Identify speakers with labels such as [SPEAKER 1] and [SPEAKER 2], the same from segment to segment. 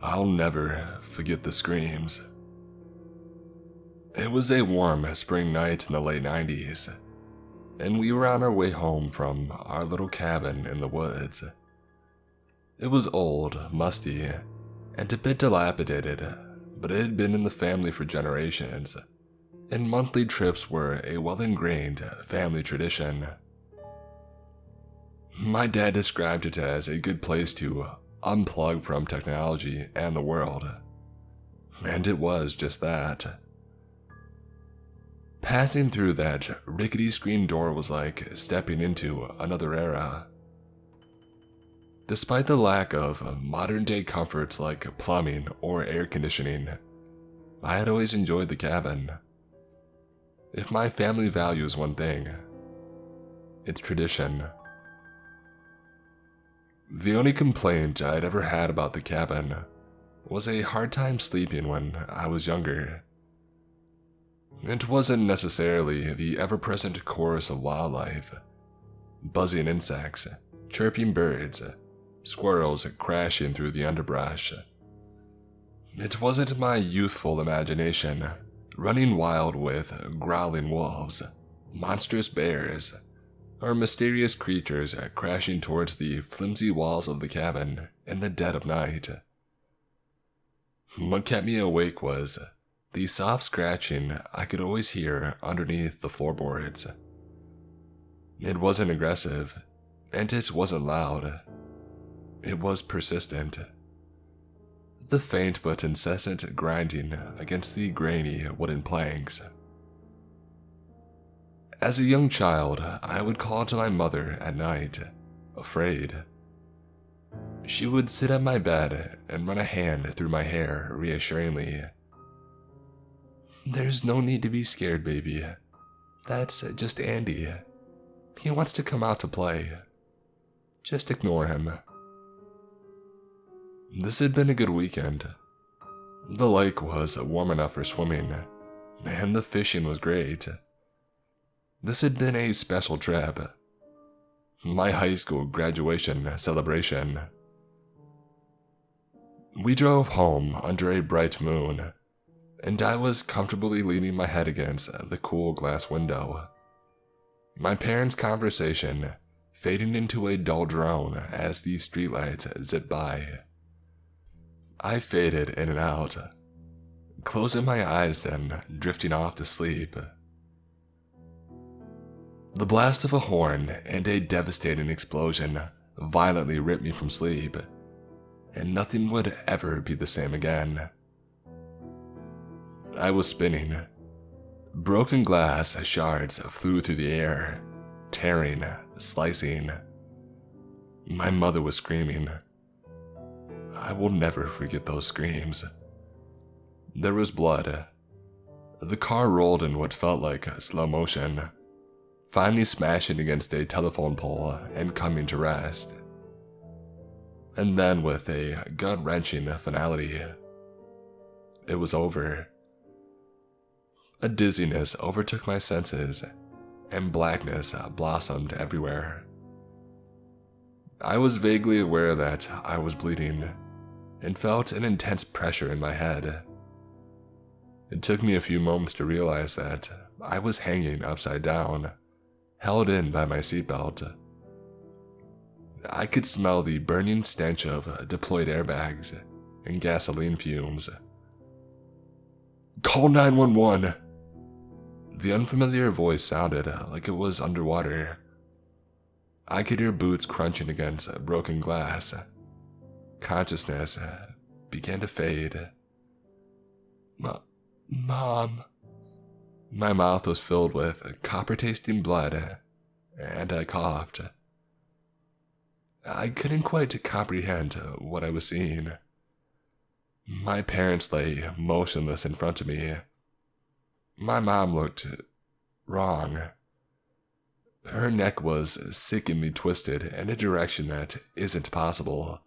[SPEAKER 1] I'll never forget the screams. It was a warm spring night in the late 90s, and we were on our way home from our little cabin in the woods. It was old, musty, and a bit dilapidated, but it had been in the family for generations, and monthly trips were a well-ingrained family tradition. My dad described it as a good place to unplug from technology and the world, and it was just that. Passing through that rickety screen door was like stepping into another era. Despite the lack of modern-day comforts like plumbing or air conditioning, I had always enjoyed the cabin. If my family values one thing, it's tradition. The only complaint I'd ever had about the cabin was a hard time sleeping when I was younger. It wasn't necessarily the ever-present chorus of wildlife, buzzing insects, chirping birds, squirrels crashing through the underbrush. It wasn't my youthful imagination running wild with growling wolves, monstrous bears, or mysterious creatures crashing towards the flimsy walls of the cabin in the dead of night. What kept me awake was the soft scratching I could always hear underneath the floorboards. It wasn't aggressive, and it wasn't loud. It was persistent. The faint but incessant grinding against the grainy wooden planks. As a young child, I would call to my mother at night, afraid. She would sit at my bed and run a hand through my hair reassuringly. "There's no need to be scared, baby. That's just Andy. He wants to come out to play. Just ignore him." This had been a good weekend. The lake was warm enough for swimming, and the fishing was great. This had been a special trip. My high school graduation celebration. We drove home under a bright moon, and I was comfortably leaning my head against the cool glass window. My parents' conversation fading into a dull drone as the streetlights zipped by. I faded in and out, closing my eyes and drifting off to sleep. The blast of a horn and a devastating explosion violently ripped me from sleep, and nothing would ever be the same again. I was spinning. Broken glass shards flew through the air, tearing, slicing. My mother was screaming. I will never forget those screams. There was blood. The car rolled in what felt like slow motion, finally smashing against a telephone pole and coming to rest. And then, with a gut-wrenching finality, it was over. A dizziness overtook my senses, and blackness blossomed everywhere. I was vaguely aware that I was bleeding, and felt an intense pressure in my head. It took me a few moments to realize that I was hanging upside down, held in by my seatbelt. I could smell the burning stench of deployed airbags and gasoline fumes. "Call 911! The unfamiliar voice sounded like it was underwater. I could hear boots crunching against broken glass. Consciousness began to fade. Mom. My mouth was filled with copper-tasting blood, and I coughed. I couldn't quite comprehend what I was seeing. My parents lay motionless in front of me. My mom looked wrong. Her neck was sickeningly twisted in a direction that isn't possible.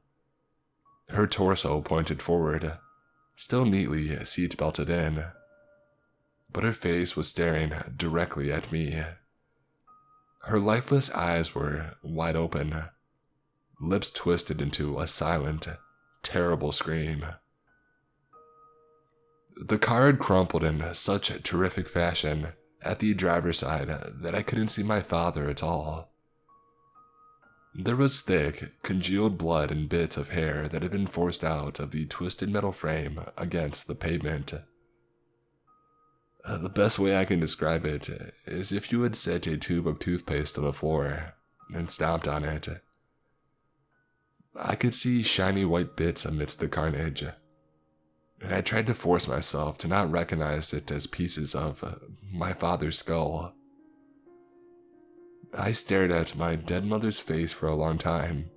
[SPEAKER 1] Her torso pointed forward, still neatly seat-belted in, but her face was staring directly at me. Her lifeless eyes were wide open, lips twisted into a silent, terrible scream. The car had crumpled in such a terrific fashion at the driver's side that I couldn't see my father at all. There was thick, congealed blood and bits of hair that had been forced out of the twisted metal frame against the pavement. The best way I can describe it is if you had set a tube of toothpaste on the floor and stomped on it. I could see shiny white bits amidst the carnage, and I tried to force myself to not recognize it as pieces of my father's skull. I stared at my dead mother's face for a long time.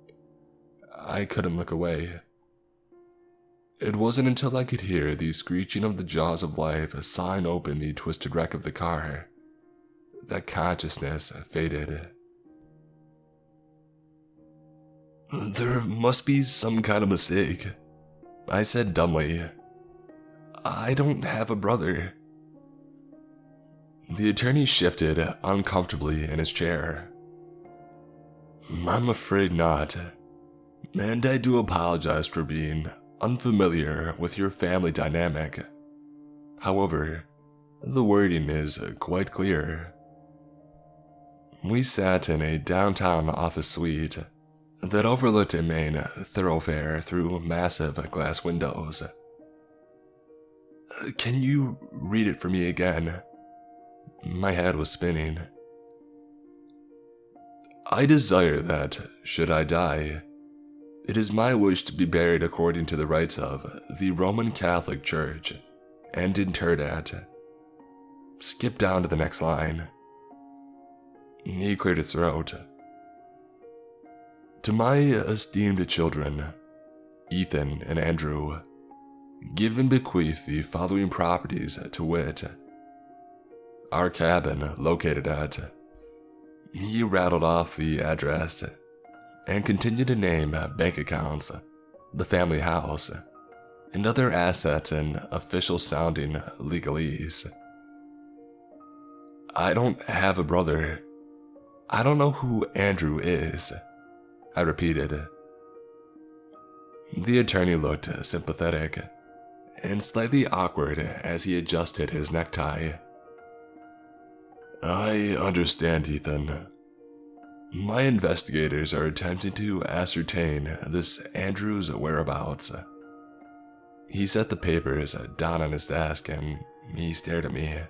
[SPEAKER 1] I couldn't look away. It wasn't until I could hear the screeching of the jaws of life sawing open the twisted wreck of the car that consciousness faded. "There must be some kind of mistake," I said dumbly. "I don't have a brother." The attorney shifted uncomfortably in his chair. "I'm afraid not, and I do apologize for being unfamiliar with your family dynamic. However, the wording is quite clear." We sat in a downtown office suite that overlooked a main thoroughfare through massive glass windows. "Can you read it for me again?" My head was spinning. "I desire that, should I die, it is my wish to be buried according to the rites of the Roman Catholic Church and interred at..." Skip down to the next line. He cleared his throat. "To my esteemed children, Ethan and Andrew, give and bequeath the following properties, to wit, our cabin located at..." He rattled off the address and continued to name bank accounts, the family house, and other assets in official-sounding legalese. "I don't have a brother. I don't know who Andrew is," I repeated. The attorney looked sympathetic and slightly awkward as he adjusted his necktie. "I understand, Ethan. My investigators are attempting to ascertain this Andrew's whereabouts." He set the papers down on his desk and he stared at me.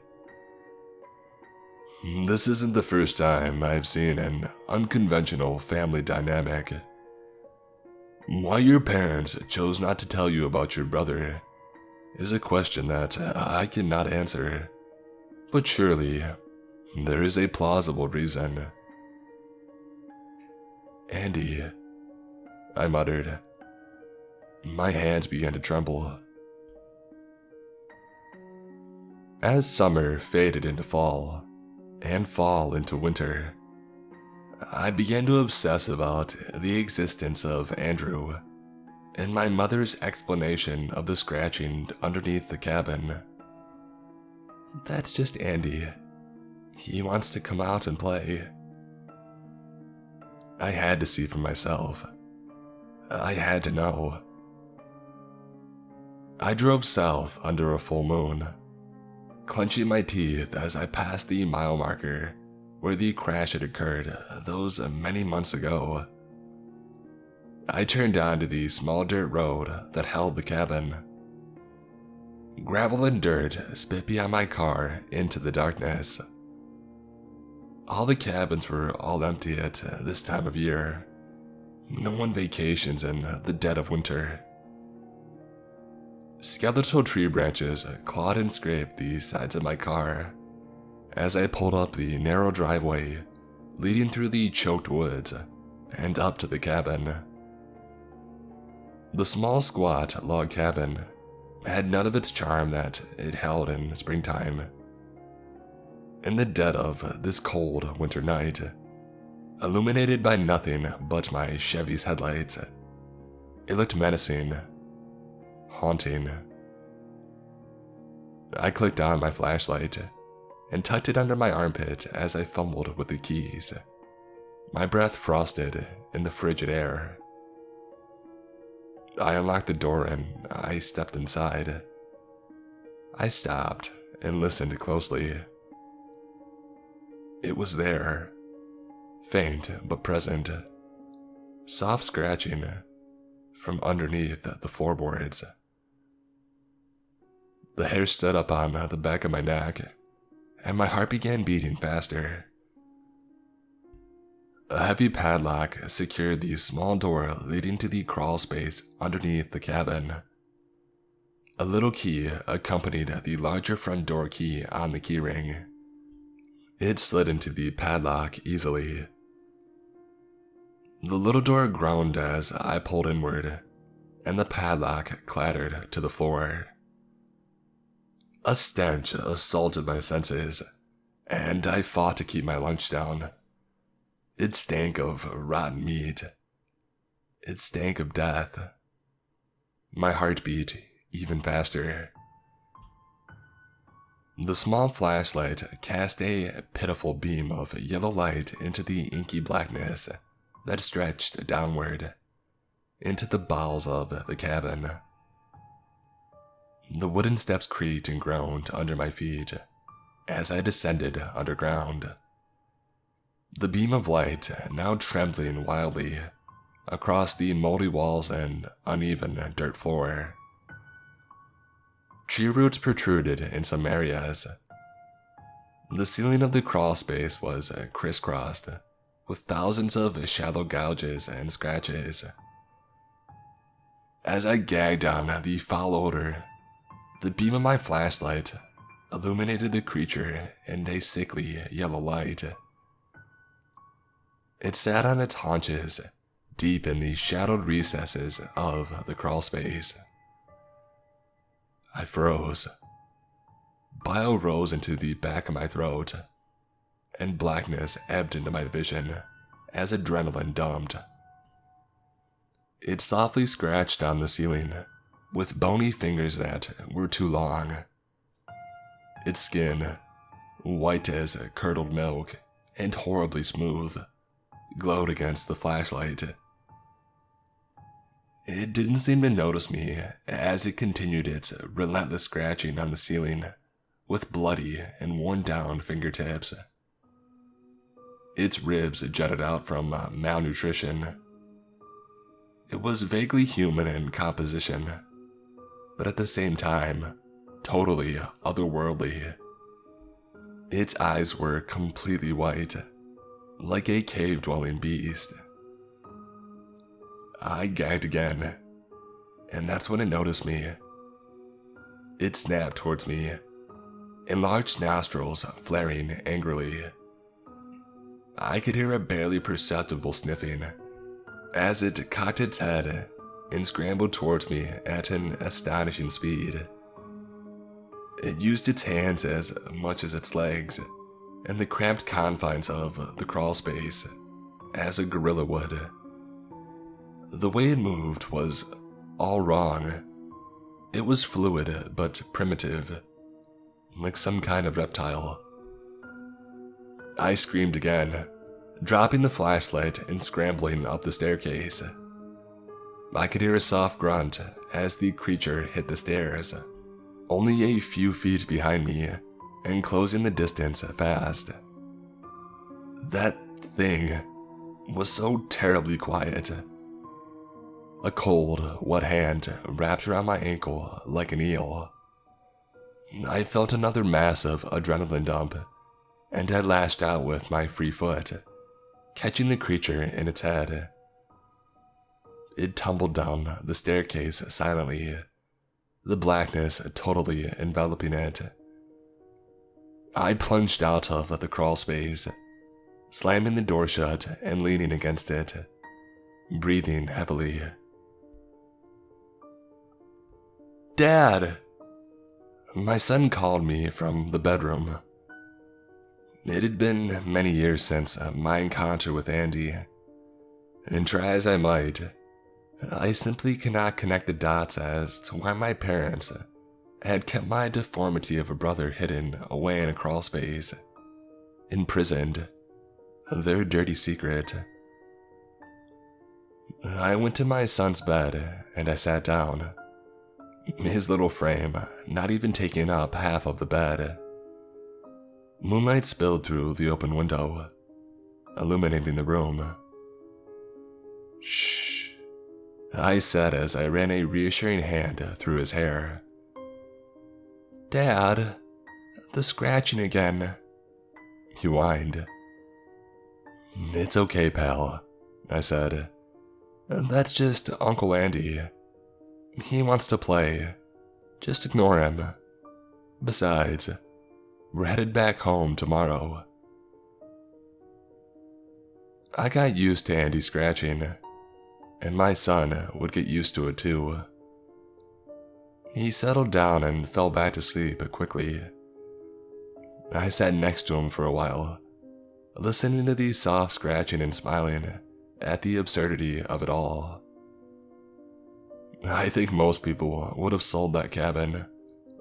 [SPEAKER 1] "This isn't the first time I've seen an unconventional family dynamic. Why your parents chose not to tell you about your brother is a question that I cannot answer, but surely there is a plausible reason." "Andy," I muttered. My hands began to tremble. As summer faded into fall, and fall into winter, I began to obsess about the existence of Andrew and my mother's explanation of the scratching underneath the cabin. "That's just Andy. He wants to come out and play." I had to see for myself. I had to know. I drove south under a full moon, clenching my teeth as I passed the mile marker where the crash had occurred those many months ago. I turned onto the small dirt road that held the cabin. Gravel and dirt spit beyond my car into the darkness. All the cabins were all empty at this time of year. No one vacations in the dead of winter. Skeletal tree branches clawed and scraped the sides of my car as I pulled up the narrow driveway leading through the choked woods and up to the cabin. The small squat log cabin had none of its charm that it held in springtime. In the dead of this cold winter night, illuminated by nothing but my Chevy's headlights, it looked menacing, haunting. I clicked on my flashlight and tucked it under my armpit as I fumbled with the keys, my breath frosted in the frigid air. I unlocked the door and I stepped inside. I stopped and listened closely. It was there, faint but present, soft scratching from underneath the floorboards. The hair stood up on the back of my neck, and my heart began beating faster. A heavy padlock secured the small door leading to the crawl space underneath the cabin. A little key accompanied the larger front door key on the keyring. It slid into the padlock easily. The little door groaned as I pulled inward, and the padlock clattered to the floor. A stench assaulted my senses, and I fought to keep my lunch down. It stank of rotten meat. It stank of death. My heart beat even faster. The small flashlight cast a pitiful beam of yellow light into the inky blackness that stretched downward into the bowels of the cabin. The wooden steps creaked and groaned under my feet as I descended underground. The beam of light now trembling wildly across the moldy walls and uneven dirt floor. Tree roots protruded in some areas. The ceiling of the crawl space was crisscrossed with thousands of shallow gouges and scratches. As I gagged on the foul odor, the beam of my flashlight illuminated the creature in a sickly yellow light. It sat on its haunches, deep in the shadowed recesses of the crawl space. I froze. Bile rose into the back of my throat, and blackness ebbed into my vision as adrenaline dumped. It softly scratched on the ceiling with bony fingers that were too long. Its skin, white as curdled milk and horribly smooth, glowed against the flashlight. It didn't seem to notice me as it continued its relentless scratching on the ceiling with bloody and worn-down fingertips. Its ribs jutted out from malnutrition. It was vaguely human in composition, but at the same time, totally otherworldly. Its eyes were completely white, like a cave-dwelling beast. I gagged again, and that's when it noticed me. It snapped towards me, enlarged nostrils flaring angrily. I could hear a barely perceptible sniffing as it cocked its head and scrambled towards me at an astonishing speed. It used its hands as much as its legs and the cramped confines of the crawl space as a gorilla would. The way it moved was all wrong. It was fluid but primitive, like some kind of reptile. I screamed again, dropping the flashlight and scrambling up the staircase. I could hear a soft grunt as the creature hit the stairs, only a few feet behind me and closing the distance fast. That thing was so terribly quiet. A cold, wet hand wrapped around my ankle like an eel. I felt another massive adrenaline dump, and I lashed out with my free foot, catching the creature in its head. It tumbled down the staircase silently, the blackness totally enveloping it. I plunged out of the crawl space, slamming the door shut and leaning against it, breathing heavily. "Dad!" My son called me from the bedroom. It had been many years since my encounter with Andy, and try as I might, I simply cannot connect the dots as to why my parents had kept my deformity of a brother hidden away in a crawl space, imprisoned, their dirty secret. I went to my son's bed and I sat down, his little frame not even taking up half of the bed. Moonlight spilled through the open window, illuminating the room. "Shh," I said as I ran a reassuring hand through his hair. "Dad, the scratching again," he whined. "It's okay, pal," I said. "That's just Uncle Andy. He wants to play. Just ignore him. Besides, we're headed back home tomorrow." I got used to Andy scratching, and my son would get used to it too. He settled down and fell back to sleep quickly. I sat next to him for a while, listening to the soft scratching and smiling at the absurdity of it all. I think most people would have sold that cabin,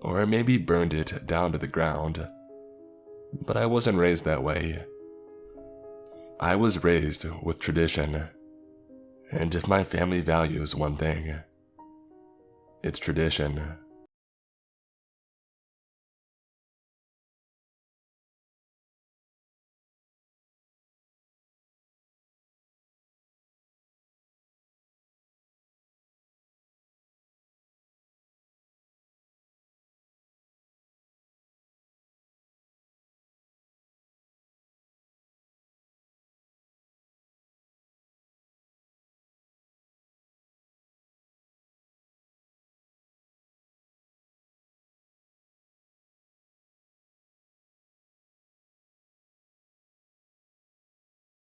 [SPEAKER 1] or maybe burned it down to the ground. But I wasn't raised that way. I was raised with tradition, and if my family values one thing, it's tradition.